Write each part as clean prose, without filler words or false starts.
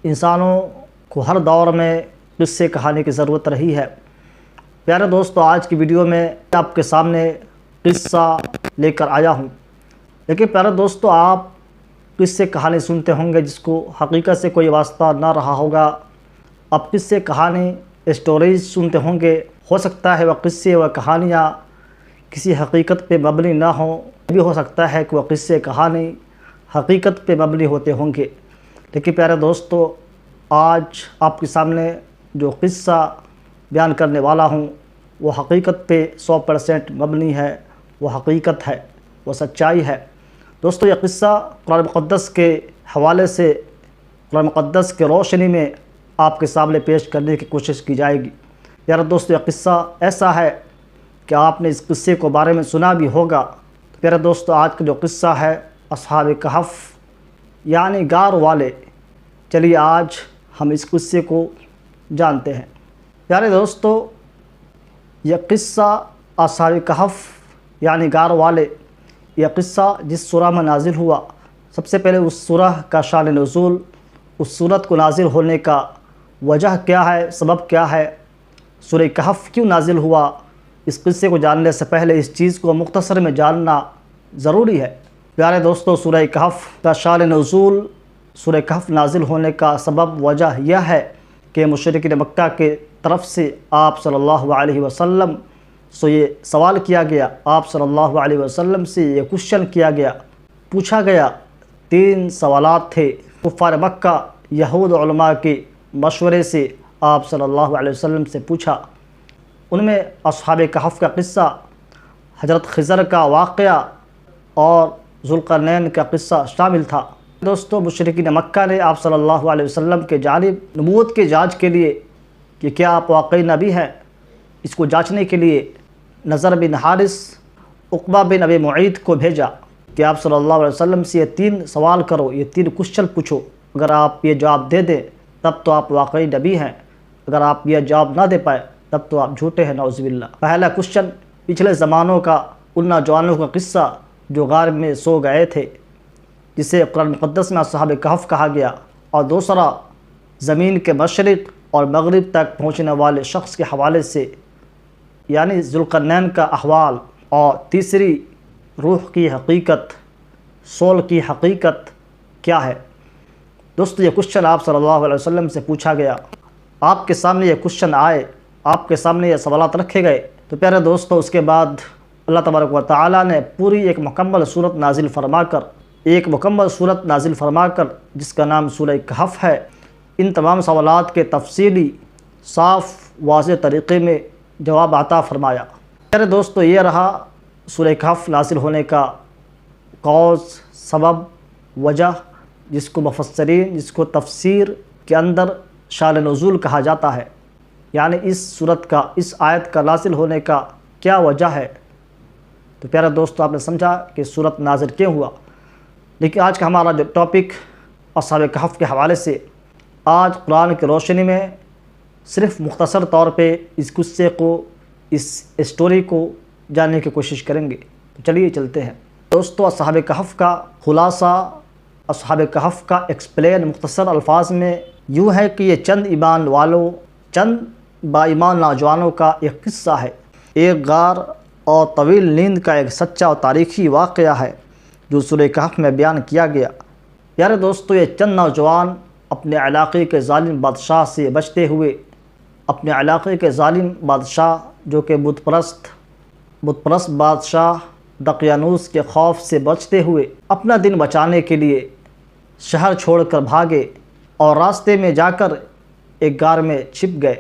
انسانوں کو ہر دور میں قصے کہانی کی ضرورت رہی ہے۔ پیارے دوستو، آج کی ویڈیو میں آپ کے سامنے قصہ لے کر آیا ہوں۔ لیکن پیارے دوستو، آپ قصے کہانی سنتے ہوں گے جس کو حقیقت سے کوئی واسطہ نہ رہا ہوگا۔ اب قصے کہانی اسٹوریز سنتے ہوں گے، ہو سکتا ہے وہ قصے و کہانیاں کسی حقیقت پہ مبنی نہ ہوں، بھی ہو سکتا ہے کہ وہ قصے کہانی حقیقت پہ مبنی ہوتے ہوں گے۔ لیکن پیارے دوستو، آج آپ کے سامنے جو قصہ بیان کرنے والا ہوں وہ حقیقت پہ 100% مبنی ہے، وہ حقیقت ہے، وہ سچائی ہے۔ دوستو، یہ قصہ قرآن مقدس کے حوالے سے، قرآن مقدس کے روشنی میں آپ کے سامنے پیش کرنے کی کوشش کی جائے گی۔ پیارے دوستو، یہ قصہ ایسا ہے کہ آپ نے اس قصے کو بارے میں سنا بھی ہوگا۔ پیارے دوستو، آج کا جو قصہ ہے اصحاب کہف یعنی غار والے، چلیے آج ہم اس قصے کو جانتے ہیں۔ پیارے دوستو، یہ قصہ اصحاب کہف یعنی غار والے، یہ قصہ جس سورہ میں نازل ہوا، سب سے پہلے اس سورہ کا شان نزول، اس سورت کو نازل ہونے کا وجہ کیا ہے، سبب کیا ہے، سورہ کہف کیوں نازل ہوا، اس قصے کو جاننے سے پہلے اس چیز کو مختصر میں جاننا ضروری ہے۔ پیارے دوستو، سورہ کہف کا شان نزول، سورہ کہف نازل ہونے کا سبب وجہ یہ ہے کہ مشرکین مکہ کے طرف سے آپ صلی اللہ علیہ وسلم سے یہ سوال کیا گیا، آپ صلی اللہ علیہ وسلم سے یہ کوشچن کیا گیا، پوچھا گیا۔ 3 سوالات تھے۔ کفار مکہ یہود علماء کے مشورے سے آپ صلی اللہ علیہ وسلم سے پوچھا۔ ان میں اصحاب کہف کا قصہ، حضرت خضر کا واقعہ اور ذوالقرنین کا قصہ شامل تھا۔ دوستو، مشرکین مکہ نے آپ صلی اللہ علیہ وسلم کے جانب نبوت کے جانچ کے لیے کہ کیا آپ واقعی نبی ہیں، اس کو جانچنے کے لیے نضر بن حارث، عقبہ بن ابی معیط کو بھیجا کہ آپ صلی اللہ علیہ وسلم سے یہ 3 سوال کرو، یہ 3 کوشچن پوچھو، اگر آپ یہ جواب دے دیں تب تو آپ واقعی نبی ہیں، اگر آپ یہ جواب نہ دے پائے تب تو آپ جھوٹے ہیں، نعوذ باللہ۔ پہلا کوشچن پچھلے زمانوں کا ان نوجوانوں کا قصہ جو غار میں سو گئے تھے، جسے قرآن مقدس میں اصحاب کہف کہا گیا، اور دوسرا زمین کے مشرق اور مغرب تک پہنچنے والے شخص کے حوالے سے یعنی ذوالقرنین کا احوال، اور تیسری روح کی حقیقت، سول کی حقیقت کیا ہے۔ دوستو، یہ کوشچن آپ صلی اللہ علیہ وسلم سے پوچھا گیا، آپ کے سامنے یہ کوشچن آئے، آپ کے سامنے یہ سوالات رکھے گئے، تو پیارے دوستو اس کے بعد اللہ تبارک و تعالیٰ نے پوری ایک مکمل صورت نازل فرما کر جس کا نام سورہ کہف ہے، ان تمام سوالات کے تفصیلی، صاف، واضح طریقے میں جواب عطا فرمایا۔ پیارے دوستو، یہ رہا سورہ کہف نازل ہونے کا کاز، سبب، وجہ، جس کو مفسرین، جس کو تفسیر کے اندر شان نزول کہا جاتا ہے، یعنی اس سورت کا، اس آیت کا نازل ہونے کا کیا وجہ ہے۔ تو پیارے دوستو، آپ نے سمجھا کہ سورت نازل کیوں ہوا۔ لیکن آج کا ہمارا جو ٹاپک اصحاب کہف کے حوالے سے، آج قرآن کی روشنی میں صرف مختصر طور پہ اس قصے کو، اس اسٹوری کو جاننے کی کوشش کریں گے۔ تو چلیے چلتے ہیں۔ دوستو، اصحاب کہف کا خلاصہ، اصحاب کہف کا ایکسپلین مختصر الفاظ میں یوں ہے کہ یہ چند ایمان والوں، چند با ایمان نوجوانوں کا ایک قصہ ہے، ایک غار اور طویل نیند کا ایک سچا اور تاریخی واقعہ ہے جو سورہ کہف میں بیان کیا گیا۔ پیارے دوستو، یہ چند نوجوان اپنے علاقے کے ظالم بادشاہ سے بچتے ہوئے، اپنے علاقے کے ظالم بادشاہ جو کہ بت پرست بادشاہ دقیانوس کے خوف سے بچتے ہوئے اپنا دن بچانے کے لیے شہر چھوڑ کر بھاگے اور راستے میں جا کر ایک غار میں چھپ گئے۔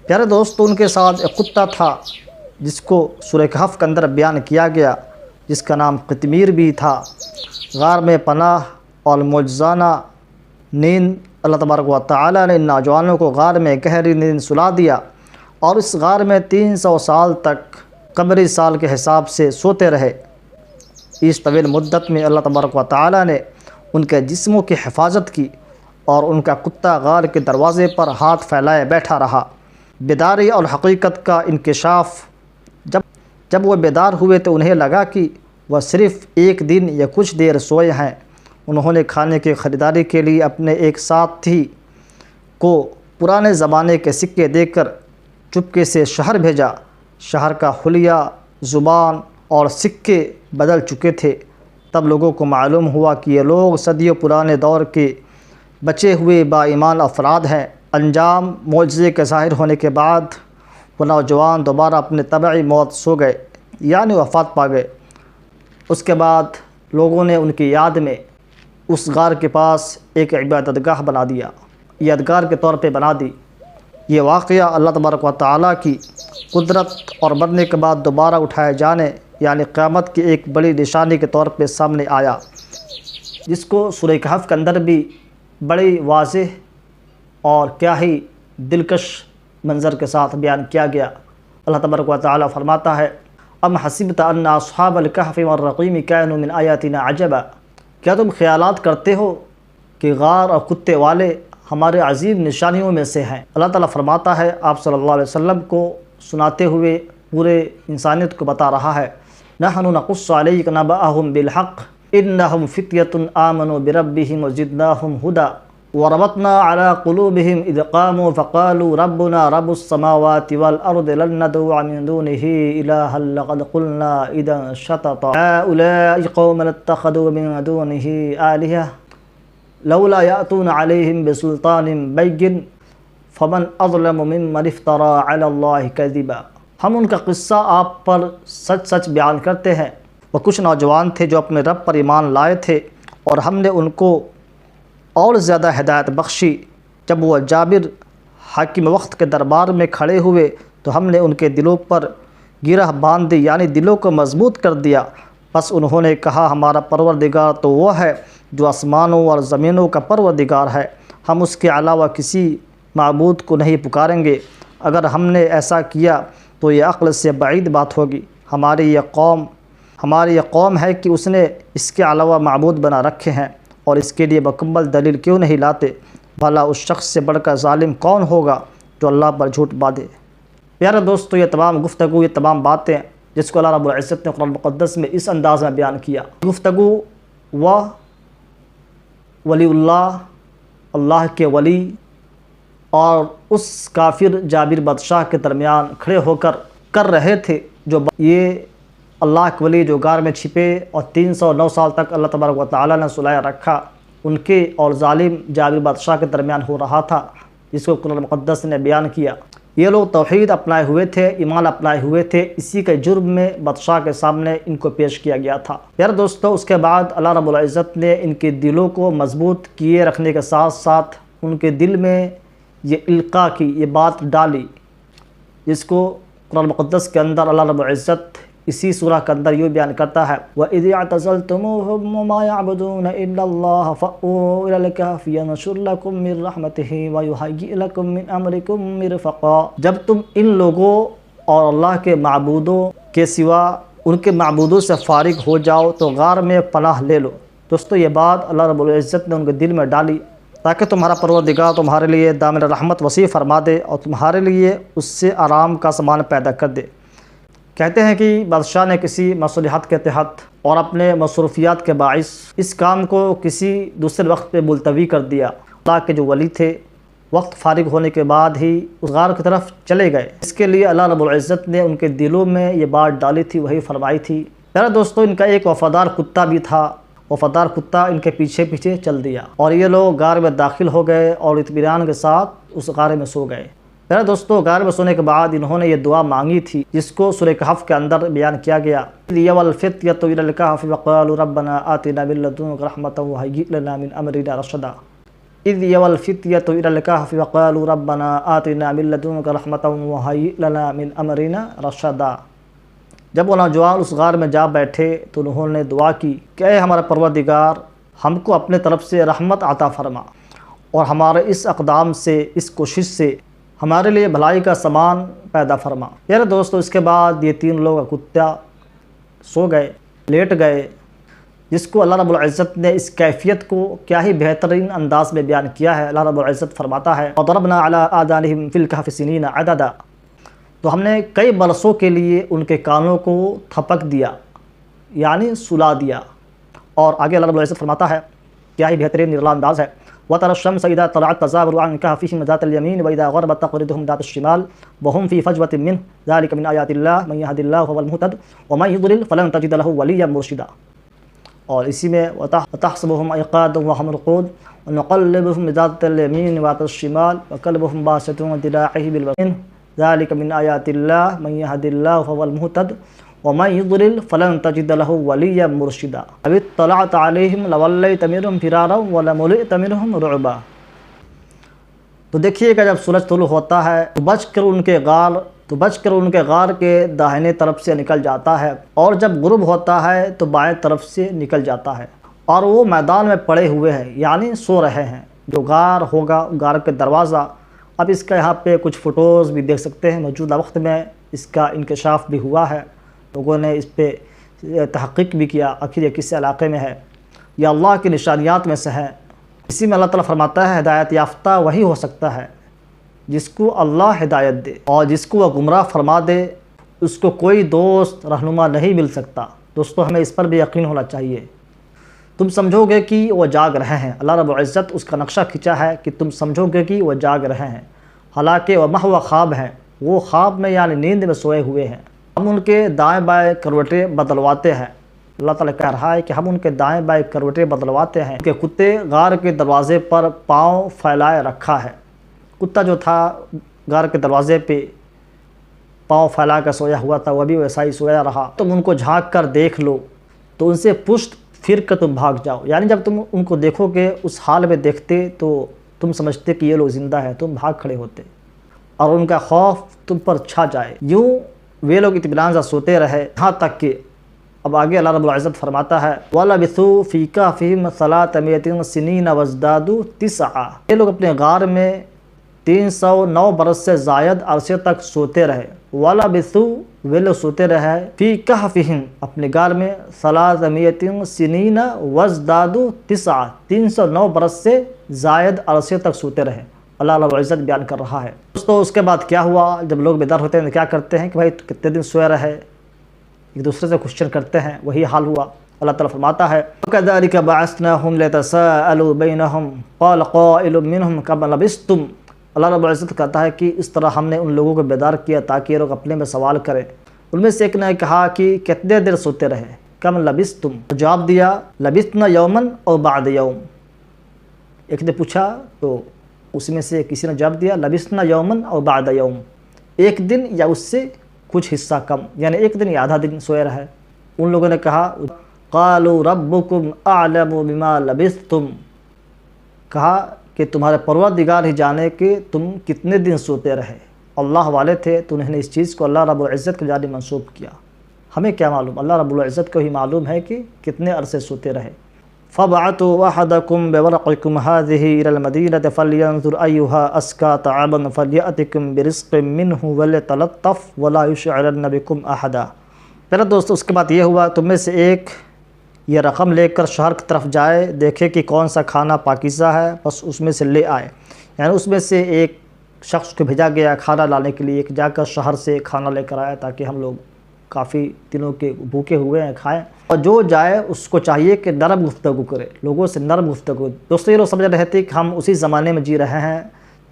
پیارے دوستو، ان کے ساتھ ایک کتا تھا جس کو سورہ کہف کے اندر بیان کیا گیا، جس کا نام قطمیر بھی تھا۔ غار میں پناہ اور معجزانہ نیند، اللہ تبارک و تعالیٰ نے ان نوجوانوں کو غار میں گہری نیند سلا دیا، اور اس غار میں 300 سال تک قمری سال کے حساب سے سوتے رہے۔ اس طویل مدت میں اللہ تبارک و تعالیٰ نے ان کے جسموں کی حفاظت کی، اور ان کا کتا غار کے دروازے پر ہاتھ پھیلائے بیٹھا رہا۔ بیداری اور حقیقت کا انکشاف، جب وہ بیدار ہوئے تو انہیں لگا کہ وہ صرف ایک دن یا کچھ دیر سوئے ہیں۔ انہوں نے کھانے کی خریداری کے لیے اپنے ایک ساتھی کو پرانے زمانے کے سکے دے کر چپکے سے شہر بھیجا۔ شہر کا حلیہ، زبان اور سکے بدل چکے تھے۔ تب لوگوں کو معلوم ہوا کہ یہ لوگ صدیوں پرانے دور کے بچے ہوئے با ایمان افراد ہیں۔ انجام معجزے کے ظاہر ہونے کے بعد وہ نوجوان دوبارہ اپنے طبعی موت سو گئے، یعنی وفات پا گئے۔ اس کے بعد لوگوں نے ان کی یاد میں اس غار کے پاس ایک عبادت گاہ بنا دیا، یادگار کے طور پہ بنا دی۔ یہ واقعہ اللہ تبارک و تعالیٰ کی قدرت اور مرنے کے بعد دوبارہ اٹھائے جانے یعنی قیامت کی ایک بڑی نشانی کے طور پہ سامنے آیا، جس کو سورہ کہف کے اندر بھی بڑی واضح اور کیا ہی دلکش منظر کے ساتھ بیان کیا گیا۔ اللہ تبارک و تعالیٰ فرماتا ہے: ام حسبت ان اصحاب الکہف والرقیم کانوا من آیاتنا عجبا، کیا تم خیالات کرتے ہو کہ غار اور کتے والے ہمارے عظیم نشانیوں میں سے ہیں؟ اللہ تعالیٰ فرماتا ہے، آپ صلی اللہ علیہ وسلم کو سناتے ہوئے پورے انسانیت کو بتا رہا ہے: نحن نقص علیک نبأہم بالحق انہم فتیۃ آمنوا بربہم وزدناہم ہدی وربطنا علی قلوبہم اذ قاموا فقالوا ربنا رب السماوات والارض لن ندعو من دونہ الہا لقد قلنا اذا شططا هؤلاء قوم اتخذوا من دونہ آلہہ لولا یأتون علیہم بسلطان بین فمن اظلم ممن افترى علی اللہ کذبا۔ ہم ان کا قصہ آپ پر سچ سچ بیان کرتے ہیں۔ وہ کچھ نوجوان تھے جو اپنے رب پر ایمان لائے تھے اور ہم نے ان کو اور زیادہ ہدایت بخشی۔ جب وہ جابر حاکم وقت کے دربار میں کھڑے ہوئے تو ہم نے ان کے دلوں پر گرہ باندھ دی، یعنی دلوں کو مضبوط کر دیا۔ پس انہوں نے کہا: ہمارا پروردگار تو وہ ہے جو آسمانوں اور زمینوں کا پروردگار ہے، ہم اس کے علاوہ کسی معبود کو نہیں پکاریں گے۔ اگر ہم نے ایسا کیا تو یہ عقل سے بعید بات ہوگی۔ ہماری یہ قوم ہے کہ اس نے اس کے علاوہ معبود بنا رکھے ہیں، اور اس کے لیے مکمل دلیل کیوں نہیں لاتے؟ بھلا اس شخص سے بڑھ کر ظالم کون ہوگا جو اللہ پر جھوٹ باندھے؟ پیارے دوستو، یہ تمام گفتگو، یہ تمام باتیں جس کو اللہ رب العزت نے قرآن مقدس میں اس انداز میں بیان کیا، گفتگو وہ ولی اللہ کے ولی اور اس کافر جابر بادشاہ کے درمیان کھڑے ہو کر رہے تھے، جو یہ اللہ کے ولی جو غار میں چھپے اور 309 سال تک اللہ تبارک و تعالیٰ نے سلائے رکھا، ان کے اور ظالم جابر بادشاہ کے درمیان ہو رہا تھا، جس کو قرآن مقدس نے بیان کیا۔ یہ لوگ توحید اپنائے ہوئے تھے، ایمان اپنائے ہوئے تھے، اسی کے جرم میں بادشاہ کے سامنے ان کو پیش کیا گیا تھا۔ یار دوستو، اس کے بعد اللہ رب العزت نے ان کے دلوں کو مضبوط کیے رکھنے کے ساتھ ساتھ ان کے دل میں یہ القاء کی یہ بات ڈالی، جس کو قرآن مقدس کے اندر اللہ رب العزت اسی سورہ کے اندر یوں بیان کرتا ہے: وَإِذِ اعْتَزَلْتُمُوهُمْ وَمَا يَعْبُدُونَ إِلَّا اللَّهَ فَأْوُوا إِلَى الْكَهْفِ يَنشُرْ لَكُم مِّن رَحْمَتِهِ وَيُهَيِّئْ لَكُم مِّنْ أَمْرِكُم مِّرْفَقًا۔ جب تم ان لوگوں اور اللہ کے معبودوں کے سوا ان کے معبودوں سے فارغ ہو جاؤ تو غار میں پناہ لے لو۔ دوستو، یہ بات اللہ رب العزت نے ان کے دل میں ڈالی تاکہ تمہارا پروردگار تمہارے لیے دامن رحمت وسیع فرما دے اور تمہارے لیے اس سے آرام کا سامان پیدا کر دے۔ کہتے ہیں کہ بادشاہ نے کسی مصلحت کے تحت اور اپنے مصروفیات کے باعث اس کام کو کسی دوسرے وقت پہ ملتوی کر دیا۔ اللہ کے جو ولی تھے وقت فارغ ہونے کے بعد ہی اس غار کی طرف چلے گئے۔ اس کے لیے اللہ رب العزت نے ان کے دلوں میں یہ بات ڈالی تھی، وہی فرمائی تھی۔ میرا دوستو، ان کا ایک وفادار کتا بھی تھا، وفادار کتا ان کے پیچھے پیچھے چل دیا اور یہ لوگ غار میں داخل ہو گئے اور اطمینان کے ساتھ اس غار میں سو گئے۔ میرے دوستو، غار میں سونے کے بعد انہوں نے یہ دعا مانگی تھی، جس کو سورہ کہف کے اندر بیان کیا گیا: یَوَ الْفِتْیَةُ إِلَى الْكَهْفِ وَقَالُوا رَبَّنَا آتِنَا مِن لَّدُنكَ رَحْمَةً وَهَيِّئْ لَنَا مِنْ أَمْرِنَا رَشَدًا إِذْ يَوَ الْفِتْیَةُ إِلَى الْكَهْفِ وَقَالُوا رَبَّنَا آتِنَا مِن لَّدُنكَ رَحْمَةً وَهَيِّئْ لَنَا مِنْ أَمْرِنَا رَشَدًا۔ جب وہ نوجوان اس غار میں جا بیٹھے تو انہوں نے دعا کی کہ اے ہمارا پروردگار، ہم کو اپنے طرف سے رحمت عطا فرما اور ہمارے اس اقدام سے، اس کوشش سے ہمارے لیے بھلائی کا سامان پیدا فرما۔ یار دوستو، اس کے بعد یہ تین لوگ کتا سو گئے، لیٹ گئے، جس کو اللہ رب العزت نے اس کیفیت کو کیا ہی بہترین انداز میں بیان کیا ہے۔ اللہ رب العزت فرماتا ہے: وَضَرَبْنَا عَلَىٰ آذَانِهِمْ فِي الْكَهْفِ سِنِينَ عَدَدًا۔ تو ہم نے کئی برسوں کے لیے ان کے کانوں کو تھپک دیا، یعنی سلا دیا۔ اور آگے اللہ رب العزت فرماتا ہے، کیا ہی بہترین نرالا انداز ہے: وترى الشمس إذا طلعت تزاور عن كهفهم ذات اليمين وإذا غربت تقرضهم ذات الشمال وهم في فجوة منه ذلك من آيات الله من يهد الله فهو المهتد ومن يضلل فلن تجد له وليا مرشدا. اور اسی میں وتحسبهم أيقاظا وهم رقود ونقلبهم ذات اليمين وذات الشمال وكلبهم باسط ذراعيه بالوسط ذلك من آيات الله من يهد الله فهو المهتد ومن يضلل فلن تجد له وليا مرشدا. اب اطلعت عليهم لوليت منهم فرارا ولملئت منهم رعبا. تو دیکھیے کہ جب سورج طلوع ہوتا ہے تو بچ کر ان کے غار کے داہنے طرف سے نکل جاتا ہے، اور جب غروب ہوتا ہے تو بائیں طرف سے نکل جاتا ہے، اور وہ میدان میں پڑے ہوئے ہیں یعنی سو رہے ہیں. جو غار ہوگا، غار کے دروازہ، اب اس کا یہاں پہ کچھ فوٹوز بھی دیکھ سکتے ہیں. موجودہ وقت میں اس کا انکشاف بھی ہوا ہے، لوگوں نے اس پہ تحقیق بھی کیا آخر یہ کس علاقے میں ہے. یہ اللہ کی نشانیات میں سے ہے. اسی میں اللہ تعالیٰ فرماتا ہے ہدایت یافتہ وہی ہو سکتا ہے جس کو اللہ ہدایت دے، اور جس کو وہ گمراہ فرما دے اس کو کوئی دوست رہنما نہیں مل سکتا. دوستو ہمیں اس پر بھی یقین ہونا چاہیے. تم سمجھو گے کہ وہ جاگ رہے ہیں، اللہ رب العزت اس کا نقشہ کھینچا ہے کہ تم سمجھو گے کہ وہ جاگ رہے ہیں، حالانکہ وہ محو خواب ہیں، وہ خواب میں یعنی نیند میں سوئے ہوئے ہیں. ہم ان کے دائیں بائیں کروٹیں بدلواتے ہیں. اللہ تعالیٰ کہہ رہا ہے کہ ہم ان کے دائیں بائیں کروٹیں بدلواتے ہیں کہ کتے غار کے دروازے پر پاؤں پھیلائے رکھا ہے. کتا جو تھا غار کے دروازے پہ پاؤں پھیلا کر سویا ہوا تھا، وہ بھی ویسا ہی سویا رہا. تم ان کو جھانک کر دیکھ لو تو ان سے پشت پھر کر تم بھاگ جاؤ. یعنی جب تم ان کو دیکھو گے اس حال میں دیکھتے تو تم سمجھتے کہ یہ لوگ زندہ ہیں، تم بھاگ کھڑے ہوتے اور ان کا خوف تم پر چھا جائے. یوں وہ لوگ اطمینان سے سوتے رہے یہاں تک کہ اب آگے اللہ رب العزت فرماتا ہے وَلَبِثُوا فِي كَهْفِهِمْ 300 سِنِينَ وَازْدَادُوا 9. یہ لوگ اپنے غار میں 309 برس سے زائد عرصے تک سوتے رہے. وَلَبِثُوا وہ لوگ سوتے رہے فِي كَهْفِهِمْ اپنے غار میں 300 سِنِينَ وَازْدَادُوا 9 309 برس سے زائد عرصے تک سوتے رہے. اللہ رب العزت بیان کر رہا ہے. دوستو اس کے بعد کیا ہوا؟ جب لوگ بیدار ہوتے ہیں کیا کرتے ہیں کہ بھائی کتنے دن سوئے رہے، ایک دوسرے سے کوشچن کرتے ہیں. وہی حال ہوا. اللہ تعالیٰ فرماتا ہے وَكَذَلِكَ بَعَثْنَاهُمْ لِيَتَسَاءَلُوا بَيْنَهُمْ قَالَ قَائِلٌ مِّنْهُمْ كَمْ لَبِثْتُمْ. اللہ رب العزت کہتا ہے کہ اس طرح ہم نے ان لوگوں کو بیدار کیا تاکہ یہ لوگ اپنے میں سوال کریں. ان میں سے ایک نے کہا کہ کتنے دیر سوتے رہے، کم لبثتم. جواب دیا لبثنا یومن اور بعد یوم. ایک نے پوچھا تو اس میں سے کسی نے جواب دیا لبثنا یومن اور بعد یوم، ایک دن یا اس سے کچھ حصہ کم، یعنی ایک دن یا آدھا دن سوئے رہے. ان لوگوں نے کہا قالوا ربکم اعلم بما لبثتم، کہا کہ تمہارے پروردگار ہی جانے کہ تم کتنے دن سوتے رہے. اللہ والے تھے تو انہوں نے اس چیز کو اللہ رب العزت کی جانب منسوب کیا. ہمیں کیا معلوم؟ اللہ رب العزت کو ہی معلوم ہے کہ کتنے عرصے سوتے رہے. فَابْعَثُوا أَحَدَكُمْ بِوَرَقِكُمْ هَٰذِهِ إِلَى الْمَدِينَةِ فَلْيَنظُرْ أَيُّهَا أَزْكَىٰ طَعَامًا فَلْيَأْتِكُمْ بِرِزْقٍ مِّنْهُ وَلْيَتَلَطَّفْ وَلَا يُشْعِرَنَّ بِكُمْ أَحَدًا. پہلے دوستو اس کے بعد یہ ہوا تم میں سے ایک یہ رقم لے کر شہر کی طرف جائے، دیکھے کہ کون سا کھانا پاکیزہ ہے، بس اس میں سے لے آئے. یعنی اس میں سے ایک شخص کو بھیجا گیا کھانا لانے کے لیے، ایک جا کر شہر سے کھانا لے کر آیا تاکہ ہم لوگ کافی دنوں کے بھوکے ہوئے ہیں کھائیں. اور جو جائے اس کو چاہیے کہ نرم گفتگو کرے، لوگوں سے نرم گفتگو. دوستو یہ لوگ سمجھ رہے تھے کہ ہم اسی زمانے میں جی رہے ہیں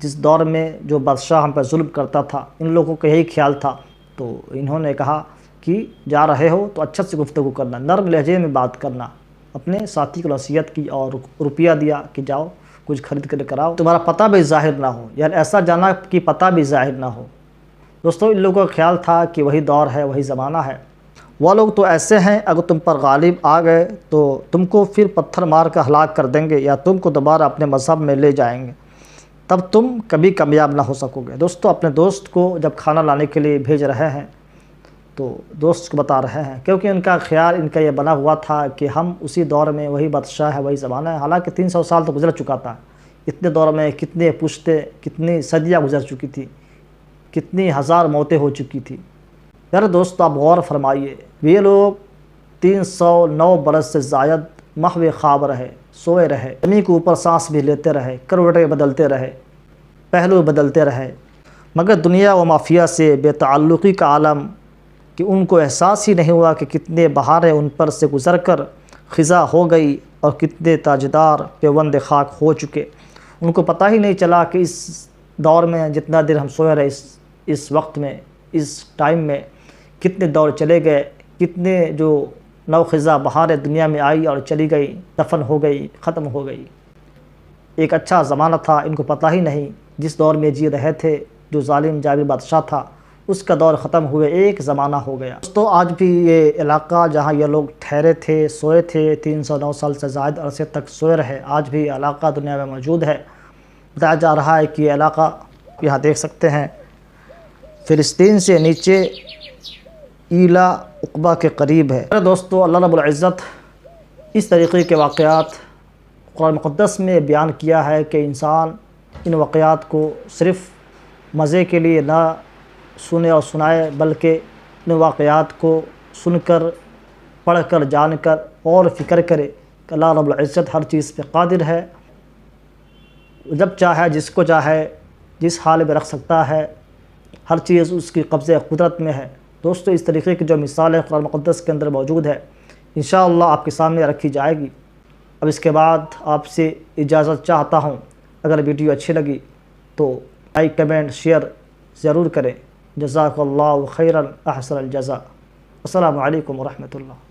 جس دور میں جو بادشاہ ہم پر ظلم کرتا تھا. ان لوگوں کا یہی خیال تھا. تو انہوں نے کہا کہ جا رہے ہو تو اچھا سے گفتگو کرنا، نرم لہجے میں بات کرنا. اپنے ساتھی کو نصیحت کی اور روپیہ دیا کہ جاؤ کچھ خرید کر کراؤ، تمہارا پتہ بھی ظاہر نہ ہو، یعنی ایسا جانا کہ پتہ بھی ظاہر نہ ہو. دوستو ان لوگوں کا خیال تھا کہ وہی دور ہے، وہی زمانہ ہے. وہ لوگ تو ایسے ہیں اگر تم پر غالب آ گئے تو تم کو پھر پتھر مار کر ہلاک کر دیں گے یا تم کو دوبارہ اپنے مذہب میں لے جائیں گے، تب تم کبھی کامیاب نہ ہو سکو گے. دوستو اپنے دوست کو جب کھانا لانے کے لیے بھیج رہے ہیں تو دوست کو بتا رہے ہیں، کیونکہ ان کا خیال ان کا یہ بنا ہوا تھا کہ ہم اسی دور میں وہی بادشاہ ہے، وہی زمانہ ہے. حالانکہ 300 سال تو گزر چکا تھا. اتنے دور میں کتنے پشتے، کتنی صدیاں گزر چکی تھی، کتنی ہزار موتیں ہو چکی تھی. یار دوستو آپ غور فرمائیے، یہ لوگ 309 برس سے زائد محو خواب رہے، سوئے رہے، زمین کے اوپر سانس بھی لیتے رہے، کروٹیں بدلتے رہے، پہلو بدلتے رہے، مگر دنیا و مافیا سے بے تعلقی کا عالم کہ ان کو احساس ہی نہیں ہوا کہ کتنے بہاریں ان پر سے گزر کر خزاں ہو گئی اور کتنے تاجدار پیوند خاک ہو چکے. ان کو پتہ ہی نہیں چلا کہ اس دور میں جتنا دیر ہم سوئے رہے، اس وقت میں، اس ٹائم میں کتنے دور چلے گئے، کتنے جو نو خزاں بہاریں دنیا میں آئی اور چلی گئی، دفن ہو گئی، ختم ہو گئی۔ ایک اچھا زمانہ تھا، ان کو پتہ ہی نہیں، جس دور میں جی رہے تھے، جو ظالم جابر بادشاہ تھا، اس کا دور ختم ہوئے ایک زمانہ ہو گیا۔ تو آج بھی یہ علاقہ جہاں یہ لوگ ٹھہرے تھے، سوئے تھے، 309 سال سے زائد عرصے تک سوئے رہے، آج بھی علاقہ دنیا میں موجود ہے۔ بتایا جا رہا ہے کہ یہ علاقہ یہاں دیکھ سکتے ہیں، فلسطین سے نیچے ایلا عقبہ کے قریب ہے۔ میرے دوستو، اللہ رب العزت اس طریقے کے واقعات قرآن مقدس میں بیان کیا ہے کہ انسان ان واقعات کو صرف مزے کے لیے نہ سنے اور سنائے، بلکہ ان واقعات کو سن کر، پڑھ کر، جان کر اور فکر کرے کہ اللہ رب العزت ہر چیز پہ قادر ہے، جب چاہے، جس کو چاہے، جس حال میں رکھ سکتا ہے، ہر چیز اس کی قبضہ قدرت میں ہے۔ دوستو، اس طریقے کی جو مثالیں قرآن مقدس کے اندر موجود ہے، انشاءاللہ آپ کے سامنے رکھی جائے گی۔ اب اس کے بعد آپ سے اجازت چاہتا ہوں، اگر ویڈیو اچھی لگی تو لائک، کمنٹ، شیئر ضرور کریں۔ جزاک اللہ خیرا احسن الجزاء۔ السلام علیکم ورحمۃ اللہ۔